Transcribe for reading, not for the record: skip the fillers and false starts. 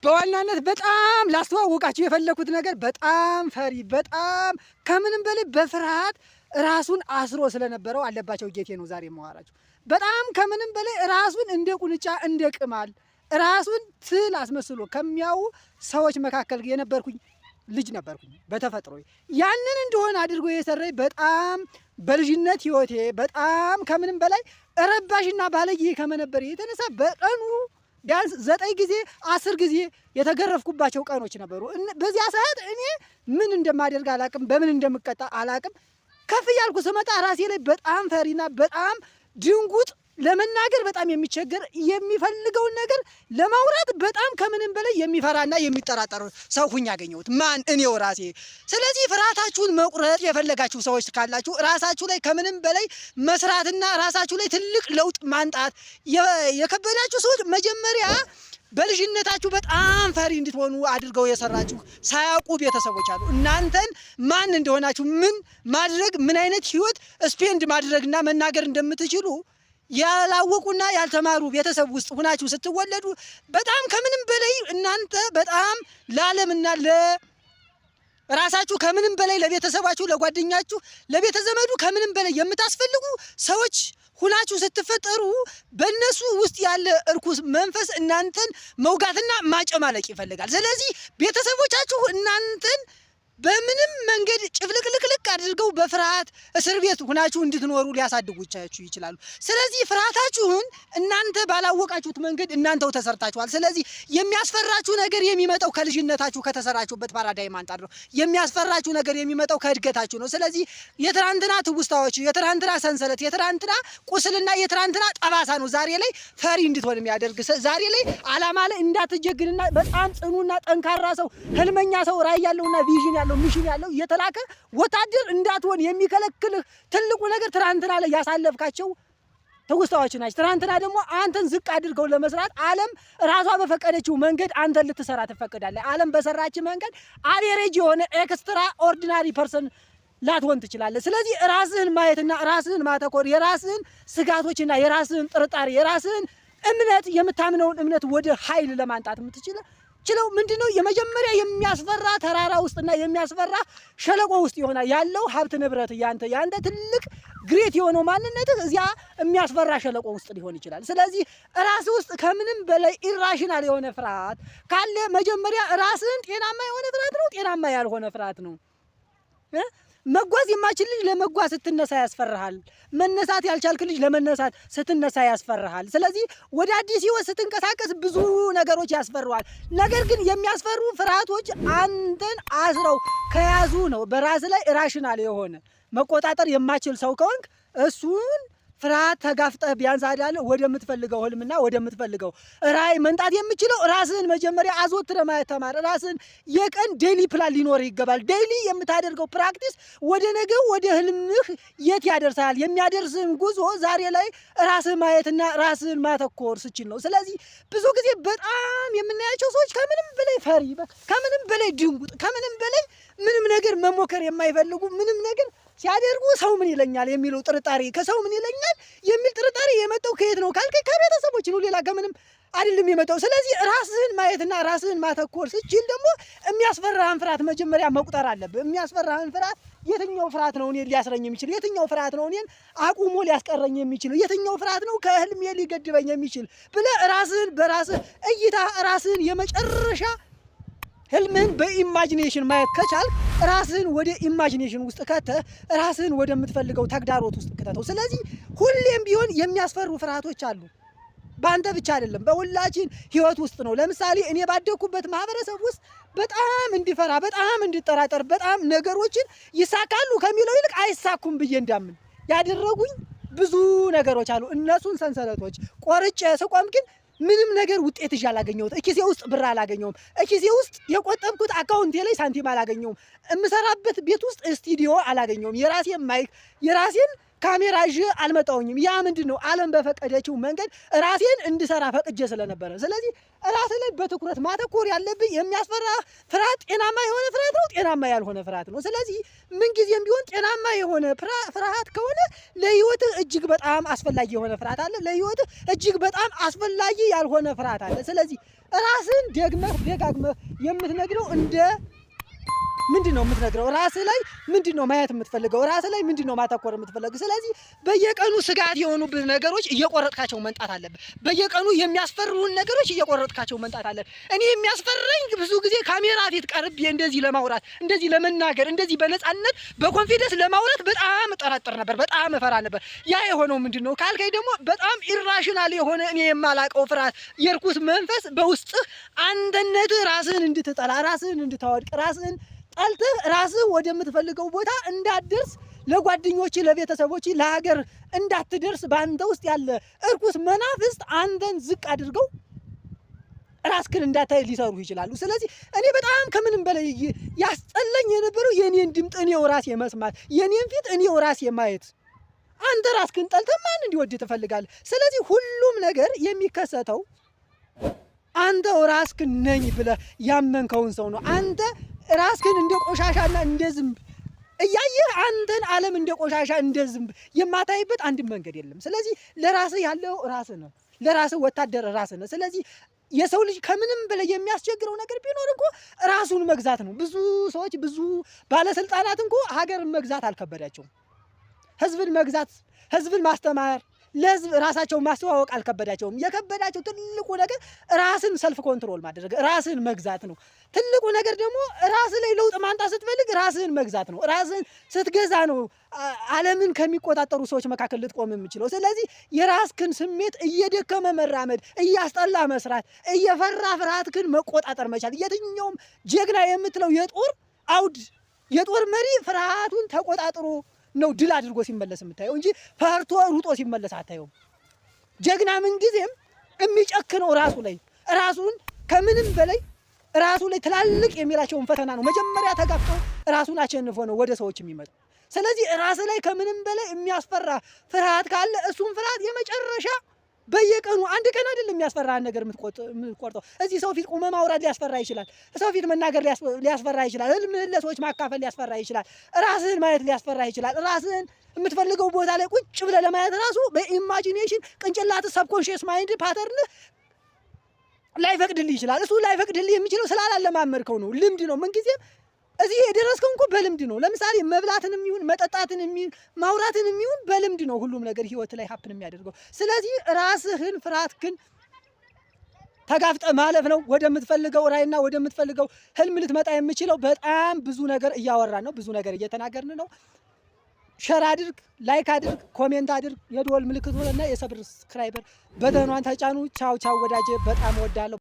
በዋናነት በጣም ላስተዋወቃችሁ የፈለኩት ነገር በጣም ፈሪ በጣም ከምንም በላይ በፍርሃት ራሱን አስሮ ስለነበረው አለባቸው ጌቴ ነው ዛሬ የማወራችሁ። በጣም ከምንም በላይ ራሱን እንደ ቁንጫ እንደ ቅማል ራሱን ትል አስመስሎ ከሚያው ሰዎች መካከል የነበርኩኝ ልጅ ነበርኩኝ በተፈጥሮ። ያንን እንደሆነ አድርጎ የሰራኝ በጣም በልጅነት ህይወቴ በጣም ከምንም በላይ ረባሽና ባለጌ ከመነበረ የተነሳ በቀኑ ቢያንስ 9 ጊዜ 10 ጊዜ የተገረፍኩባቸው ቀኖች ነበሩ። በዚያ ሰዓት እኔ ምን እንደማደርግ አላቅም፣ በምን እንደምቀጣ አላቅም። ከፍ ያልኩ ስመጣ ራሴ ላይ በጣም ፈሪና በጣም ድንጉጥ ለመናገር በጣም የሚቸገር የሚፈልገውን ነገር ለማውራት በጣም ከምንም በላይ የሚፈራና የሚጠራጠር ሰው ሁኝ ያገኘሁት ማን እኔው ራሴ። ስለዚህ ፍርሃታችሁን መቁረጥ የፈለጋችሁ ሰዎች ካላችሁ ራሳችሁ ላይ ከምንም በላይ መስራትና ራሳችሁ ላይ ትልቅ ለውጥ ማንጣት የከበዳችሁ ሰዎች መጀመሪያ በልጅነታችሁ በጣም ፈሪ እንድትሆኑ አድርገው የሰራችሁ ሳያውቁ ቤተሰቦች አሉ። እናንተን ማን እንደሆናችሁ ምን ማድረግ ምን አይነት ህይወት ስፔንድ ማድረግና መናገር እንደምትችሉ ያላወቁና ያልተማሩ ቤተሰብ ውስጥ ሁናችሁ ስትወለዱ በጣም ከምንም በላይ እናንተ በጣም ለዓለምና ለራሳችሁ ከምንም በላይ ለቤተሰባችሁ፣ ለጓደኛችሁ፣ ለቤተዘመዱ ከምንም በላይ የምታስፈልጉ ሰዎች ሁናችሁ ስትፈጠሩ በእነሱ ውስጥ ያለ እርኩስ መንፈስ እናንተን መውጋትና ማጨማለቅ ይፈልጋል። ስለዚህ ቤተሰቦቻችሁ እናንተን በምንም መንገድ ጭፍልቅልቅልቅ አድርገው በፍርሃት እስር ቤት ሁናችሁ እንድትኖሩ ሊያሳድጉቻችሁ ይችላሉ። ስለዚህ ፍርሃታችሁን እናንተ ባላወቃችሁት መንገድ እናንተው ተሰርታችኋል። ስለዚህ የሚያስፈራችሁ ነገር የሚመጣው ከልጅነታችሁ ከተሰራችሁበት ፓራዳይም አንጻር ነው። የሚያስፈራችሁ ነገር የሚመጣው ከእድገታችሁ ነው። ስለዚህ የትናንትና ትውስታዎች፣ የትናንትና ሰንሰለት፣ የትናንትና ቁስልና የትናንትና ጠባሳ ነው ዛሬ ላይ ፈሪ እንድትሆን የሚያደርግ። ዛሬ ላይ አላማ ላይ እንዳትጀግንና በጣም ጽኑና ጠንካራ ሰው፣ ህልመኛ ሰው፣ ራዕይ ያለውና ቪዥን ያለው ሚሽን ያለው የተላከ ወታደር እንዳትሆን የሚከለክልህ ትልቁ ነገር ትናንትና ላይ ያሳለፍካቸው ትውስታዎች ናቸው። ትናንትና ደግሞ አንተን ዝቅ አድርገው ለመስራት ዓለም ራሷ በፈቀደችው መንገድ አንተን ልትሰራ ትፈቅዳለህ። ዓለም በሰራች መንገድ አቬሬጅ የሆነ ኤክስትራ ኦርዲናሪ ፐርሰን ላትሆን ትችላለህ። ስለዚህ ራስህን ማየትና ራስህን ማተኮር፣ የራስህን ስጋቶችና የራስህን ጥርጣሬ፣ የራስህን እምነት የምታምነውን እምነት ወደ ኃይል ለማንጣት የምትችለው ምንድነው? የመጀመሪያ የሚያስፈራ ተራራ ውስጥና የሚያስፈራ ሸለቆ ውስጥ ይሆናል ያለው ሀብት ንብረት ያንተ ትልቅ ግሬት የሆነው ማንነትህ እዚያ የሚያስፈራ ሸለቆ ውስጥ ሊሆን ይችላል። ስለዚህ ራስ ውስጥ ከምንም በላይ ኢራሽናል የሆነ ፍርሃት ካለ መጀመሪያ ራስህን ጤናማ የሆነ ፍርሃት ነው፣ ጤናማ ያልሆነ ፍርሃት ነው። መጓዝ የማይችል ልጅ ለመጓዝ ስትነሳ ያስፈርሃል። መነሳት ያልቻልክ ልጅ ለመነሳት ስትነሳ ያስፈርሃል። ስለዚህ ወደ አዲስ ህይወት ስትንቀሳቀስ ብዙ ነገሮች ያስፈሩሃል። ነገር ግን የሚያስፈሩ ፍርሃቶች አንተን አስረው ከያዙ ነው። በራስ ላይ ራሽናል የሆነ መቆጣጠር የማይችል ሰው ከሆንክ እሱን ፍርሃት ተጋፍጠህ ቢያንስ አይደል ወደምትፈልገው ህልምና ወደምትፈልገው ራዕይ መንጣት የምችለው ራስህን መጀመሪያ አዘውትረህ ማየት ተማር። ራስህን የቀን ዴይሊ ፕላን ሊኖር ይገባል። ዴይሊ የምታደርገው ፕራክቲስ ወደ ነገው ወደ ህልምህ የት ያደርሳል? የሚያደርስህን ጉዞ ዛሬ ላይ ራስህን ማየትና ራስህን ማተኮር ስችል ነው። ስለዚህ ብዙ ጊዜ በጣም የምናያቸው ሰዎች ከምንም በላይ ፈሪ፣ ከምንም በላይ ድንጉጥ፣ ከምንም በላይ ምንም ነገር መሞከር የማይፈልጉ ምንም ነገር ሲያደርጉ ሰው ምን ይለኛል የሚለው ጥርጣሬ፣ ከሰው ምን ይለኛል የሚል ጥርጣሬ የመጣው ከየት ነው ካልከኝ ከቤተሰቦች ነው፣ ሌላ ከምንም አይደለም የመጣው። ስለዚህ ራስህን ማየትና ራስህን ማተኮር ስችል ደግሞ የሚያስፈራህን ፍርሃት መጀመሪያ መቁጠር አለብህ። የሚያስፈራህን ፍርሃት የትኛው ፍርሃት ነው እኔን ሊያስረኝ የሚችል? የትኛው ፍርሃት ነው እኔን አቁሞ ሊያስቀረኝ የሚችል? የትኛው ፍርሃት ነው ከህልሜ ሊገድበኝ የሚችል ብለህ ራስህን በራስህ እይታ ራስህን የመጨረሻ ህልምህን በኢማጂኔሽን ማየት ከቻልክ ራስህን ወደ ኢማጂኔሽን ውስጥ ከተህ ራስህን ወደምትፈልገው ተግዳሮት ውስጥ ከተተው። ስለዚህ ሁሌም ቢሆን የሚያስፈሩ ፍርሃቶች አሉ። በአንተ ብቻ አይደለም፣ በሁላችን ህይወት ውስጥ ነው። ለምሳሌ እኔ ባደኩበት ማህበረሰብ ውስጥ በጣም እንዲፈራ፣ በጣም እንዲጠራጠር፣ በጣም ነገሮችን ይሳካሉ ከሚለው ይልቅ አይሳኩም ብዬ እንዳምን ያደረጉኝ ብዙ ነገሮች አሉ። እነሱን ሰንሰለቶች ቆርጬ ስቆም ግን ምንም ነገር ውጤት ይዤ አላገኘሁት። እኪሴ ውስጥ ብር አላገኘሁም። እኪሴ ውስጥ የቆጠብኩት አካውንቴ ላይ ሳንቲም አላገኘሁም። የምሰራበት ቤት ውስጥ ስቱዲዮ አላገኘሁም። የራሴን ማይክ፣ የራሴን ካሜራ ይዤ አልመጣሁኝም። ያ ምንድነው ዓለም በፈቀደችው መንገድ ራሴን እንድሰራ ፈቅጄ ስለነበረ፣ ስለዚህ ራስ ላይ በትኩረት ማተኮር ያለብኝ የሚያስፈራ ፍርሃት ጤናማ የሆነ ፍርሃት ነው፣ ጤናማ ያልሆነ ፍርሃት ነው። ስለዚህ ምንጊዜም ቢሆን ጤናማ የሆነ ፍርሃት ከሆነ ለህይወትህ እጅግ በጣም አስፈላጊ የሆነ ፍርሃት አለ፣ ለህይወትህ እጅግ በጣም አስፈላጊ ያልሆነ ፍርሃት አለ። ስለዚህ ራስን ደጋግመህ የምትነግረው እንደ ምንድነው የምትነግረው? ራስህ ላይ ምንድነው ማየት የምትፈልገው? ራስህ ላይ ምንድነው ማተኮር የምትፈልገው? ስለዚህ በየቀኑ ስጋት የሆኑብህ ነገሮች እየቆረጥካቸው መንጣት አለብህ። በየቀኑ የሚያስፈሩህን ነገሮች እየቆረጥካቸው መንጣት አለብህ። እኔ የሚያስፈራኝ ብዙ ጊዜ ካሜራ ፊት ቀርቤ እንደዚህ ለማውራት፣ እንደዚህ ለመናገር፣ እንደዚህ በነፃነት በኮንፊደንስ ለማውራት በጣም እጠራጠር ነበር፣ በጣም እፈራ ነበር። ያ የሆነው ምንድነው ካልከኝ ደግሞ በጣም ኢራሽናል የሆነ እኔ የማላቀው ፍርሃት፣ የርኩስ መንፈስ በውስጥህ አንተነትህ ራስህን እንድትጠላ፣ ራስህን እንድታወድቅ፣ ራስህን ጠልተህ ራስህ ወደምትፈልገው ቦታ እንዳትደርስ፣ ለጓደኞች፣ ለቤተሰቦች፣ ለሀገር እንዳትደርስ በአንተ ውስጥ ያለ እርኩስ መናፍስት አንተን ዝቅ አድርገው ራስህን እንዳታይ ሊሰሩ ይችላሉ። ስለዚህ እኔ በጣም ከምንም በላይ ያስጠላኝ የነበረው የኔን ድምፅ እኔው ራሴ መስማት፣ የኔን ፊት እኔው ራሴ ማየት። አንተ ራስህን ጠልተህ ማን እንዲወድ ትፈልጋለህ? ስለዚህ ሁሉም ነገር የሚከሰተው አንተው ራስህን ነኝ ብለህ ያመንከውን ሰው ነው። አንተ ራስህን እንደ ቆሻሻና እንደ ዝንብ እያየህ አንተን ዓለም እንደ ቆሻሻ እንደ ዝንብ የማታይበት አንድም መንገድ የለም። ስለዚህ ለራስህ ያለው ራስህ ነው። ለራስህ ወታደር ራስህ ነው። ስለዚህ የሰው ልጅ ከምንም በላይ የሚያስቸግረው ነገር ቢኖር እንኳ ራሱን መግዛት ነው። ብዙ ሰዎች፣ ብዙ ባለስልጣናት እንኳ ሀገርን መግዛት አልከበዳቸውም። ህዝብን መግዛት፣ ህዝብን ማስተማር፣ ለህዝብ ራሳቸውን ማስተዋወቅ አልከበዳቸውም። የከበዳቸው ትልቁ ነገር ራስን ሰልፍ ኮንትሮል ማድረግ፣ ራስን መግዛት ነው። ትልቁ ነገር ደግሞ ራስ ላይ ለውጥ ማምጣት ስትፈልግ ራስን መግዛት ነው። ራስን ስትገዛ ነው ዓለምን ከሚቆጣጠሩ ሰዎች መካከል ልትቆም የምችለው። ስለዚህ የራስክን ስሜት እየደከመ መራመድ፣ እያስጠላ መስራት፣ እየፈራ ፍርሃትክን መቆጣጠር መቻል። የትኛውም ጀግና የምትለው የጦር አውድ የጦር መሪ ፍርሃቱን ተቆጣጥሮ ነው ድል አድርጎ ሲመለስ የምታየው እንጂ ፈርቶ ሩጦ ሲመለስ አታየውም። ጀግና ምን ጊዜም የሚጨክነው ራሱ ላይ፣ ራሱን ከምንም በላይ ራሱ ላይ ትላልቅ የሚላቸውን ፈተና ነው መጀመሪያ ተጋፍጦ ራሱን አሸንፎ ነው ወደ ሰዎች የሚመጣ። ስለዚህ ራስ ላይ ከምንም በላይ የሚያስፈራ ፍርሃት ካለ እሱን ፍርሃት የመጨረሻ በየቀኑ አንድ ቀን አይደለም የሚያስፈራህን ነገር የምትቆርጠው። እዚህ ሰው ፊት ቆመህ ማውራት ሊያስፈራ ይችላል። ሰው ፊት መናገር ሊያስፈራ ይችላል። ህልምህን ለሰዎች ማካፈል ሊያስፈራ ይችላል። ራስህን ማየት ሊያስፈራ ይችላል። ራስህን የምትፈልገው ቦታ ላይ ቁጭ ብለህ ለማየት ራሱ በኢማጂኔሽን ቅንጭላት ሰብኮንሽስ ማይንድ ፓተርን ላይፈቅድልህ ይችላል። እሱ ላይፈቅድልህ የሚችለው ስላላለማመድከው ነው። ልምድ ነው። ምንጊዜም እዚህ የደረስከው እንኳ በልምድ ነው። ለምሳሌ መብላትንም ይሁን መጠጣትንም ይሁን ማውራትንም ይሁን በልምድ ነው ሁሉም ነገር ህይወት ላይ ሀፕን የሚያደርገው። ስለዚህ ራስህን ፍርሃትህን ተጋፍጠ ማለፍ ነው ወደምትፈልገው ራዕይና ወደምትፈልገው ህልም ልትመጣ የምችለው። በጣም ብዙ ነገር እያወራን ነው፣ ብዙ ነገር እየተናገርን ነው። ሸር አድርግ፣ ላይክ አድርግ፣ ኮሜንት አድርግ፣ የደወል ምልክቱንና የሰብስክራይበር በተኗን ተጫኑ። ቻው ቻው ወዳጄ፣ በጣም እወዳለሁ።